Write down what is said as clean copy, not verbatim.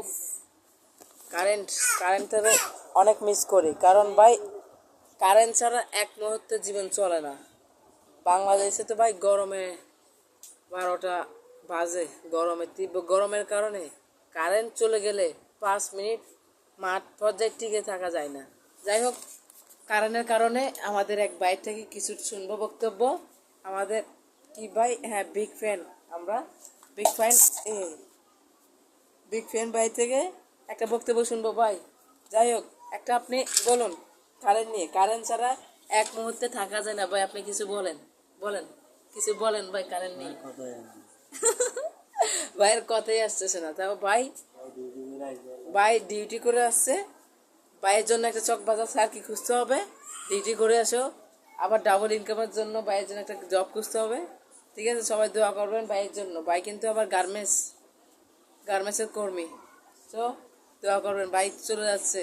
উফ, কারেন্ট কারেন্টের অনেক মিস করি, কারণ ভাই কারেন্ট ছাড়া এক মুহূর্তে জীবন চলে না। বাংলাদেশে তো ভাই গরমে 12টা বাজে, গরমে তীব্র গরমের কারণে কারেন্ট চলে গেলে 5 মিনিট মাঠ পর্যায়ে টিকে থাকা যায় না। যাই হোক, কারেন্টের কারণে আমাদের এক ভাই থেকে কিছু শুনবো বক্তব্য। আমাদের কি ভাই, হ্যাঁ বিগ ফ্যান, আমরা বিগ ফ্যান, বিগ ফ্যান ভাই থেকে একটা বক্তব্য শুনবো ভাই। যাই হোক, একটা আপনি বলুন কারেন্ট নিয়ে, কারেন্ট ছাড়া এক মুহূর্তে থাকা যায় না ভাই, আপনি কিছু বলেন, বলেন কিছু বলেন ভাই কারেন্ট নিয়ে। ভাইয়ের কথাই আসতেছে না, তাও ভাই ভাই ডিউটি করে আসছে, ভাইয়ের জন্য একটা চক বাজার স্যার কি খুঁজতে হবে, ডিউটি করে আসো, আবার ডাবল ইনকামের জন্য ভাইয়ের জন্য একটা জব খুঁজতে হবে। ঠিক আছে, সবাই দোয়া করবেন ভাইয়ের জন্য। ভাই কিন্তু আবার গার্মেন্টসের কর্মী, তো দোয়া করবেন, ভাই চলে যাচ্ছে।